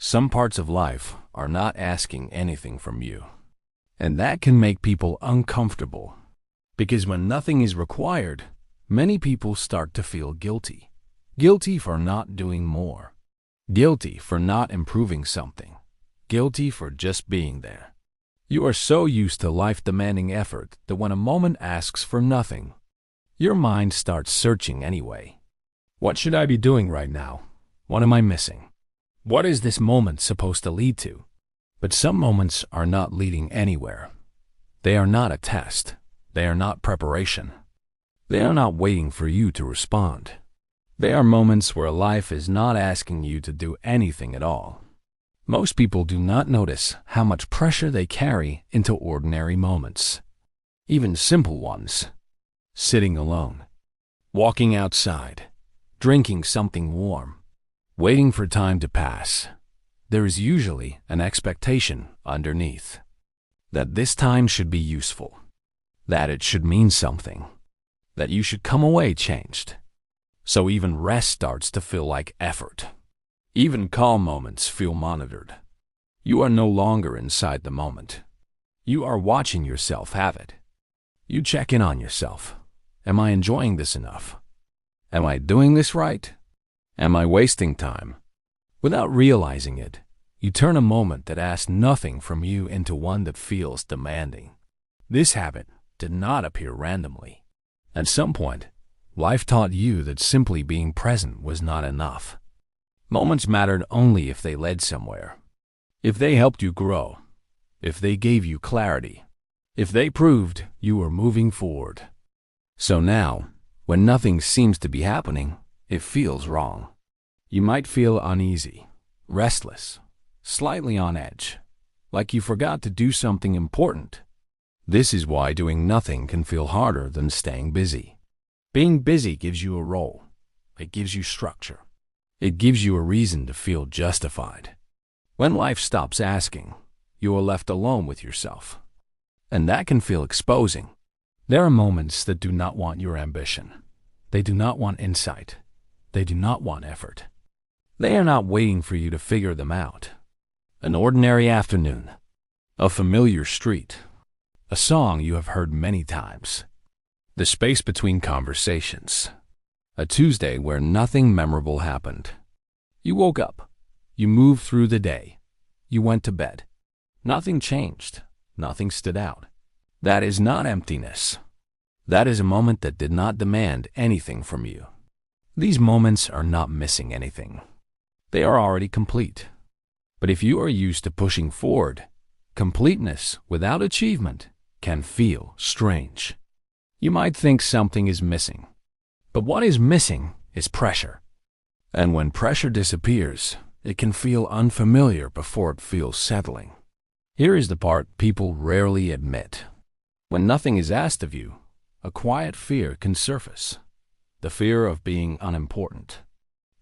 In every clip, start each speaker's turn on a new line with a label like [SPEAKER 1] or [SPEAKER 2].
[SPEAKER 1] Some parts of life are not asking anything from you. And that can make people uncomfortable. Because when nothing is required, many people start to feel guilty. Guilty for not doing more. Guilty for not improving something. Guilty for just being there. You are so used to life demanding effort that when a moment asks for nothing, your mind starts searching anyway. What should I be doing right now? What am I missing? What is this moment supposed to lead to? But some moments are not leading anywhere. They are not a test. They are not preparation. They are not waiting for you to respond. They are moments where life is not asking you to do anything at all. Most people do not notice how much pressure they carry into ordinary moments. Even simple ones. Sitting alone. Walking outside. Drinking something warm. Waiting for time to pass. There is usually an expectation underneath. That this time should be useful. That it should mean something. That you should come away changed. So even rest starts to feel like effort. Even calm moments feel monitored. You are no longer inside the moment. You are watching yourself have it. You check in on yourself. Am I enjoying this enough? Am I doing this right? Am I wasting time? Without realizing it, you turn a moment that asks nothing from you into one that feels demanding. This habit did not appear randomly. At some point, life taught you that simply being present was not enough. Moments mattered only if they led somewhere. If they helped you grow. If they gave you clarity. If they proved you were moving forward. So now, when nothing seems to be happening, it feels wrong. You might feel uneasy, restless, slightly on edge, like you forgot to do something important. This is why doing nothing can feel harder than staying busy. Being busy gives you a role. It gives you structure. It gives you a reason to feel justified. When life stops asking, you are left alone with yourself. And that can feel exposing. There are moments that do not want your ambition. They do not want insight. They do not want effort. They are not waiting for you to figure them out. An ordinary afternoon. A familiar street. A song you have heard many times. The space between conversations. A Tuesday where nothing memorable happened. You woke up. You moved through the day. You went to bed. Nothing changed. Nothing stood out. That is not emptiness. That is a moment that did not demand anything from you. These moments are not missing anything. They are already complete. But if you are used to pushing forward, completeness without achievement can feel strange. You might think something is missing. But what is missing is pressure. And when pressure disappears, it can feel unfamiliar before it feels settling. Here is the part people rarely admit. When nothing is asked of you, a quiet fear can surface. The fear of being unimportant.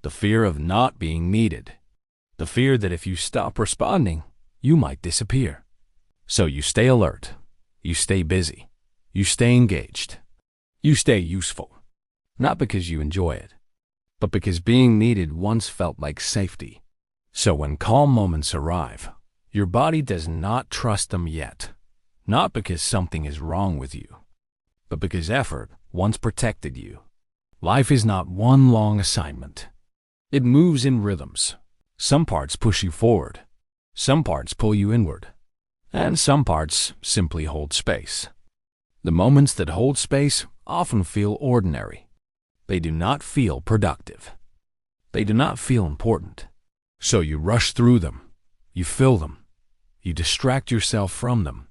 [SPEAKER 1] The fear of not being needed. The fear that if you stop responding, you might disappear. So you stay alert. You stay busy. You stay engaged. You stay useful. Not because you enjoy it, but because being needed once felt like safety. So when calm moments arrive, your body does not trust them yet. Not because something is wrong with you, but because effort once protected you. Life is not one long assignment. It moves in rhythms. Some parts push you forward. Some parts pull you inward. And some parts simply hold space. The moments that hold space often feel ordinary. They do not feel productive. They do not feel important. So you rush through them. You fill them. You distract yourself from them.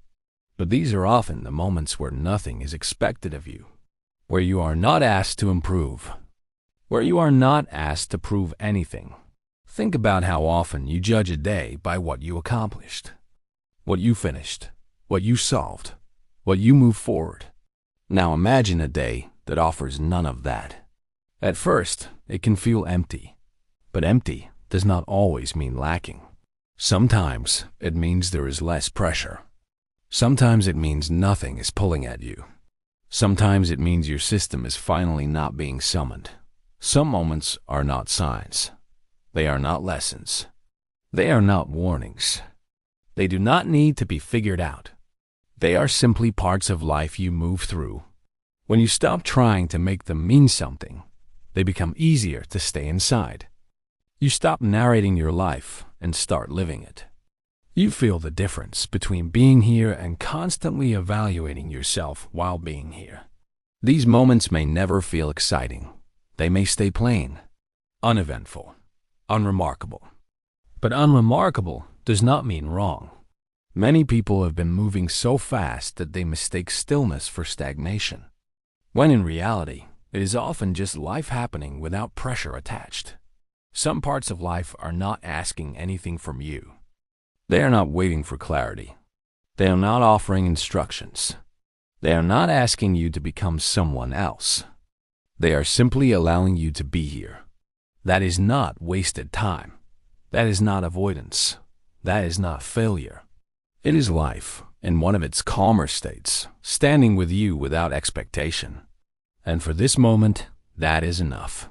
[SPEAKER 1] But these are often the moments where nothing is expected of you. Where you are not asked to improve. Where you are not asked to prove anything. Think about how often you judge a day by what you accomplished. What you finished. What you solved. What you moved forward. Now imagine a day that offers none of that. At first, it can feel empty. But empty does not always mean lacking. Sometimes it means there is less pressure. Sometimes it means nothing is pulling at you. Sometimes it means your system is finally not being summoned. Some moments are not signs. They are not lessons. They are not warnings. They do not need to be figured out. They are simply parts of life you move through. When you stop trying to make them mean something, they become easier to stay inside. You stop narrating your life and start living it. You feel the difference between being here and constantly evaluating yourself while being here. These moments may never feel exciting. They may stay plain, uneventful, unremarkable. But unremarkable does not mean wrong. Many people have been moving so fast that they mistake stillness for stagnation, when in reality, it is often just life happening without pressure attached. Some parts of life are not asking anything from you. They are not waiting for clarity. They are not offering instructions. They are not asking you to become someone else. They are simply allowing you to be here. That is not wasted time. That is not avoidance. That is not failure. It is life, in one of its calmer states, standing with you without expectation. And for this moment, that is enough.